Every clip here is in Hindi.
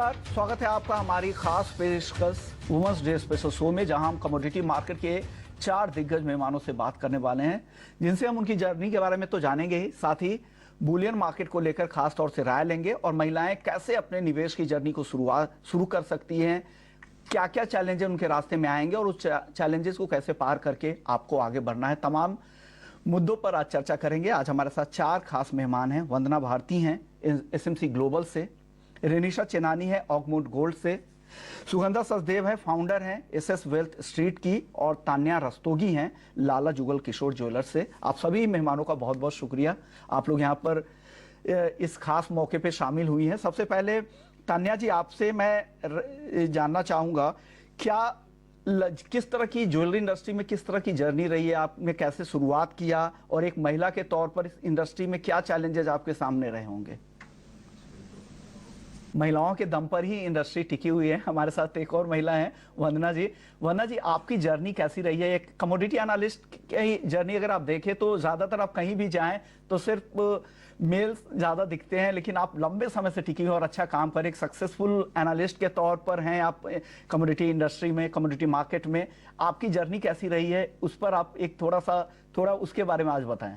नमस्कार, स्वागत है आपका हमारी खास पेशकश वुमेन्स डे स्पेशल शो में, जहां हम कमोडिटी मार्केट के 4 दिग्गज मेहमानों से बात करने वाले हैं, जिनसे हम उनकी जर्नी के बारे में तो जानेंगे ही, साथ ही बुलियन मार्केट को लेकर खास तौर से राय लेंगे और महिलाएं कैसे अपने निवेश की जर्नी को शुरू कर सकती हैं, क्या क्या चैलेंजेस उनके रास्ते में आएंगे और उस चैलेंजेस को कैसे पार करके आपको आगे बढ़ना है। तमाम मुद्दों पर आज चर्चा करेंगे। आज हमारे साथ 4 खास मेहमान हैं। वंदना भारती हैं एसएमसी ग्लोबल से, रेनिशा चेनानी है ऑगमोट गोल्ड से, सुगंधा सचदेव है फाउंडर हैं एसएस वेल्थ स्ट्रीट की, और तान्या रस्तोगी हैं लाला जुगल किशोर ज्वेलर्स से। आप सभी मेहमानों का बहुत बहुत शुक्रिया, आप लोग यहाँ पर इस खास मौके पे शामिल हुई हैं। सबसे पहले तान्या जी, आपसे मैं जानना चाहूंगा, किस तरह की ज्वेलरी इंडस्ट्री में किस तरह की जर्नी रही है, आपने कैसे शुरुआत किया और एक महिला के तौर पर इस इंडस्ट्री में क्या चैलेंजेस आपके सामने रहे होंगे? महिलाओं के दम पर ही इंडस्ट्री टिकी हुई है। हमारे साथ एक और महिला हैं, वंदना जी। वंदना जी, आपकी जर्नी कैसी रही है? एक कमोडिटी एनालिस्ट की जर्नी अगर आप देखें तो ज्यादातर आप कहीं भी जाएं तो सिर्फ मेल्स ज्यादा दिखते हैं, लेकिन आप लंबे समय से टिकी हुई और अच्छा काम कर एक सक्सेसफुल एनालिस्ट के तौर पर हैं आप कमोडिटी इंडस्ट्री में, कमोडिटी मार्केट में। आपकी जर्नी कैसी रही है, उस पर आप एक थोड़ा उसके बारे में आज बताएं।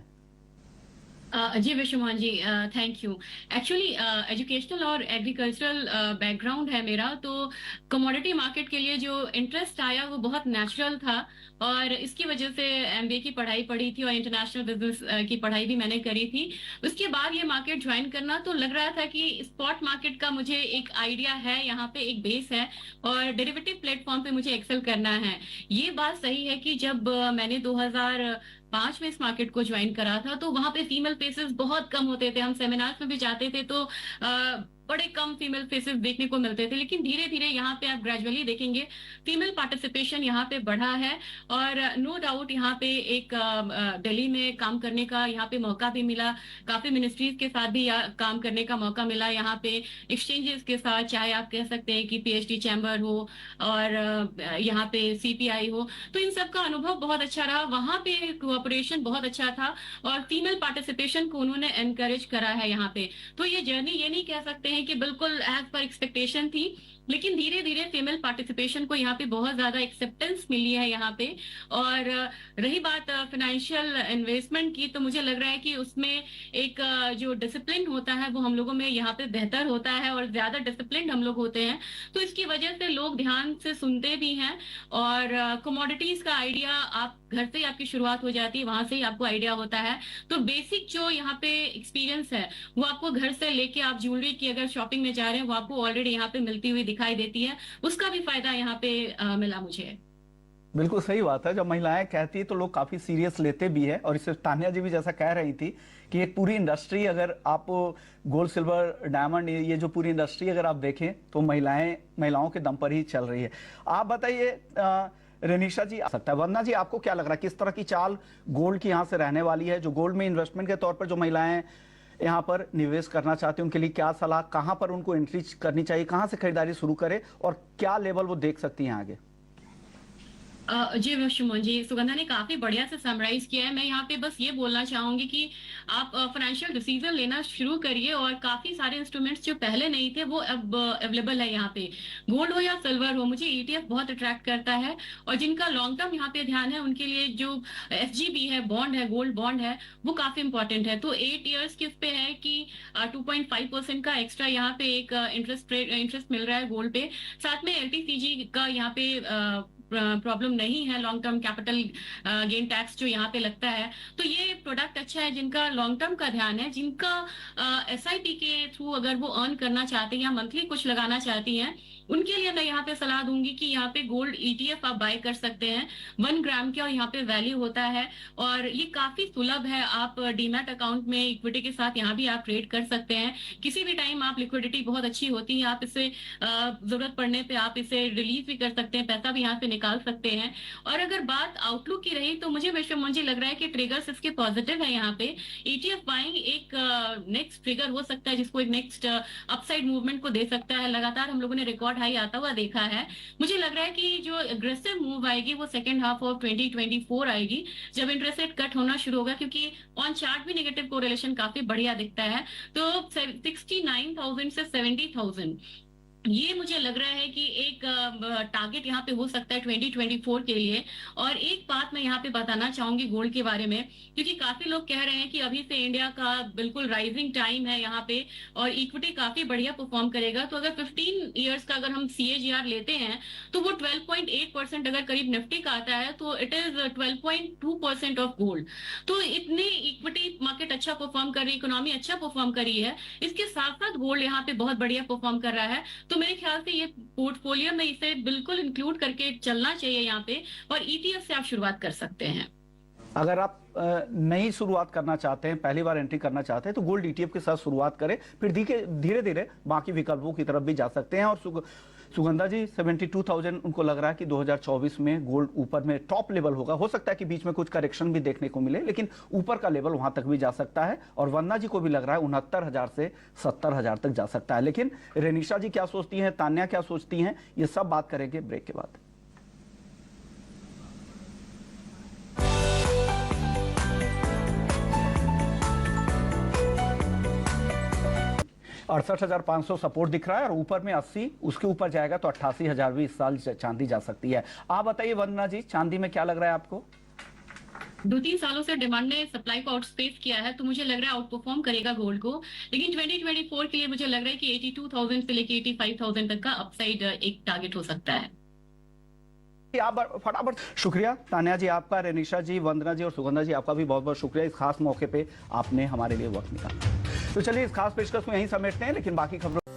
जी विश्वमोहन जी, थैंक यू। एक्चुअली एजुकेशनल और एग्रीकल्चरल बैकग्राउंड है मेरा, तो कमोडिटी मार्केट के लिए जो इंटरेस्ट आया वो बहुत नेचुरल था, और इसकी वजह से एमबीए की पढ़ाई पढ़ी थी और इंटरनेशनल बिजनेस की पढ़ाई भी मैंने करी थी। उसके बाद ये मार्केट ज्वाइन करना तो लग रहा था कि स्पॉट मार्केट का मुझे एक आइडिया है, यहाँ पे एक बेस है और डेरिवेटिव प्लेटफॉर्म पे मुझे एक्सेल करना है। ये बात सही है कि जब मैंने 2005 में इस मार्केट को ज्वाइन करा था तो वहां पे फीमेल फेसेस बहुत कम होते थे। हम सेमिनार्स में भी जाते थे तो बड़े कम फीमेल फेसेस देखने को मिलते थे, लेकिन धीरे धीरे यहाँ पे आप ग्रेजुअली देखेंगे फीमेल पार्टिसिपेशन यहाँ पे बढ़ा है। और नो डाउट यहाँ पे एक दिल्ली में काम करने का यहाँ पे मौका भी मिला, काफी मिनिस्ट्रीज के साथ भी काम करने का मौका मिला, यहाँ पे एक्सचेंजेस के साथ, चाहे आप कह सकते हैं कि पीएचडी चैम्बर हो और यहाँ पे सीपीआई हो, तो इन सब का अनुभव बहुत अच्छा रहा। वहां पे कोऑपरेशन बहुत अच्छा था और फीमेल पार्टिसिपेशन को उन्होंने एनकरेज करा है यहाँ पे। तो ये जर्नी ये नहीं कह सकते हैं कि बिल्कुल एज पर एक्सपेक्टेशन थी, लेकिन धीरे धीरे फीमेल पार्टिसिपेशन को यहाँ पे बहुत ज्यादा एक्सेप्टेंस मिली है यहाँ पे। और रही बात फाइनेंशियल इन्वेस्टमेंट की, तो मुझे लग रहा है कि उसमें एक जो डिसिप्लिन होता है वो हम लोगों में यहाँ पे बेहतर होता है और ज्यादा डिसिप्लिन हम लोग होते हैं, तो इसकी वजह से लोग ध्यान से सुनते भी हैं। और कमोडिटीज का आइडिया आप घर से ही आपकी शुरुआत हो जाती है, वहां से ही आपको आइडिया होता है। तो बेसिक जो यहाँ पे एक्सपीरियंस है वो आपको घर से लेके आप ज्वेलरी की अगर शॉपिंग में जा रहे हैं वो आपको ऑलरेडी यहाँ पे मिलती हुई दिखाई देती है, उसका भी फायदा यहाँ पे मिला मुझे। बिल्कुल सही बात है, जब महिलाएं कहती है तो लोग काफी सीरियस लेते भी है। और इससे तान्या जी भी जैसा कह रही थी कि एक पूरी इंडस्ट्री, अगर आप गोल्ड सिल्वर डायमंड ये जो पूरी इंडस्ट्री अगर आप देखें तो महिलाओं के दम पर ही चल रही है। आप बताइए रेनिशा जी, आ सकता है। वंदना जी, आपको क्या लग रहा है, किस तरह की चाल गोल्ड की यहाँ से रहने वाली है? जो गोल्ड में इन्वेस्टमेंट के तौर पर जो महिलाएं यहाँ पर निवेश करना चाहते हैं उनके लिए क्या सलाह, कहां पर उनको एंट्री करनी चाहिए, कहां से खरीदारी शुरू करें और क्या लेवल वो देख सकती हैं आगे? जी विश्वमोहन जी, सुगंधा ने काफी बढ़िया से समराइज किया है। मैं यहाँ पे बस ये बोलना चाहूंगी कि आप फाइनेंशियल डिसीजन लेना शुरू करिए, और काफी सारे इंस्ट्रूमेंट्स जो पहले नहीं थे वो अब अवेलेबल है यहाँ पे। गोल्ड हो या सिल्वर हो, मुझे ईटीएफ बहुत अट्रैक्ट करता है, और जिनका लॉन्ग टर्म यहाँ पे ध्यान है उनके लिए जो एसजीबी है, बॉन्ड है, गोल्ड बॉन्ड है, वो काफी इंपॉर्टेंट है। तो 8 ईयर्स के उस पे है कि 2.5% का एक्स्ट्रा यहाँ पे एक इंटरेस्ट मिल रहा है गोल्ड पे। साथ में एलटीसीजी का यहाँ पे प्रॉब्लम नहीं है, long term capital gain tax जो यहाँ पे लगता है। तो ये प्रोडक्ट अच्छा है जिनका लॉन्ग टर्म का ध्यान है, जिनका एसआईपी के थ्रू अगर वो अर्न करना चाहते हैं या मंथली कुछ लगाना चाहती हैं, उनके लिए मैं यहाँ पे सलाह दूंगी कि यहाँ पे गोल्ड ईटीएफ आप बाय कर सकते हैं। 1 ग्राम का यहाँ पे वैल्यू होता है और ये काफी सुलभ है। आप डीमैट अकाउंट में इक्विटी के साथ यहाँ भी आप ट्रेड कर सकते हैं। किसी भी टाइम आप लिक्विडिटी बहुत अच्छी होती है, आप इसे जरूरत पड़ने पे आप इसे रिलीज भी कर सकते हैं, पैसा भी यहाँ से निकाल सकते हैं। और अगर बात आउटलुक की रही तो मुझे लग रहा है कि ट्रिगर्स इसके पॉजिटिव है। यहाँ पे ईटीएफ बाइंग एक नेक्स्ट ट्रिगर हो सकता है जिसको एक नेक्स्ट अपसाइड मूवमेंट को दे सकता है। लगातार हम लोगों ने रिकॉर्ड हाई आता हुआ देखा है। मुझे लग रहा है कि जो एग्रेसिव मूव आएगी वो सेकेंड हाफ ऑफ 2024 आएगी, जब इंटरेस्ट रेट कट होना शुरू होगा, क्योंकि ऑन चार्ट भी नेगेटिव कोरिलेशन काफी बढ़िया दिखता है। तो 69,000 से 70,000 ये मुझे लग रहा है कि एक टारगेट यहाँ पे हो सकता है 2024 के लिए। और एक बात मैं यहाँ पे बताना चाहूंगी गोल्ड के बारे में, क्योंकि काफी लोग कह रहे हैं कि अभी से इंडिया का बिल्कुल राइजिंग टाइम है यहाँ पे और इक्विटी काफी बढ़िया परफॉर्म करेगा। तो अगर 15 इयर्स का अगर हम CAGR लेते हैं तो वो 12.8% अगर करीब निफ्टी का आता है तो इट इज 12.2% ऑफ गोल्ड। तो इतनी इक्विटी मार्केट अच्छा परफॉर्म कर रही है, इकोनॉमी अच्छा परफॉर्म कर रही है, इसके साथ साथ गोल्ड यहाँ पे बहुत बढ़िया परफॉर्म कर रहा है। तो मेरे ख्याल से ये पोर्टफोलियो में इसे बिल्कुल इंक्लूड करके चलना चाहिए यहाँ पे। और ETF से आप शुरुआत कर सकते हैं। अगर आप नई शुरुआत करना चाहते हैं, पहली बार एंट्री करना चाहते हैं, तो गोल्ड ETF के साथ शुरुआत करें, फिर धीरे धीरे बाकी विकल्पों की तरफ भी जा सकते हैं। और सुगंधा जी 72,000 उनको लग रहा है कि 2024 में गोल्ड ऊपर में टॉप लेवल होगा। हो सकता है कि बीच में कुछ करेक्शन भी देखने को मिले, लेकिन ऊपर का लेवल वहां तक भी जा सकता है। और वंदना जी को भी लग रहा है 69,000 से 70,000 तक जा सकता है। लेकिन रेनिशा जी क्या सोचती हैं, तान्या क्या सोचती हैं, ये सब बात करेंगे ब्रेक के बाद। 68,500 सपोर्ट दिख रहा है और ऊपर में 80, उसके ऊपर जाएगा तो 88,000 भी इस साल चांदी जा सकती है। आप बताइए वंदना जी, चांदी में क्या लग रहा है आपको? 2-3 सालों से डिमांड ने सप्लाई को आउटस्पेस किया है, तो मुझे लग रहा है आउट परफॉर्म करेगा गोल्ड को। लेकिन 2024 के लिए मुझे लग रहा है कि 82,000 से लेके 85,000 तक का अपसाइड एक टारगेट हो सकता है। आप फटाफट। शुक्रिया तान्या जी आपका, रेनिशा जी, वंदना जी और सुगंधा जी आपका भी बहुत बहुत शुक्रिया। इस खास मौके पे आपने हमारे लिए वक्त निकाला। तो चलिए इस खास पेशकश को यहीं समेटते हैं, लेकिन बाकी खबरों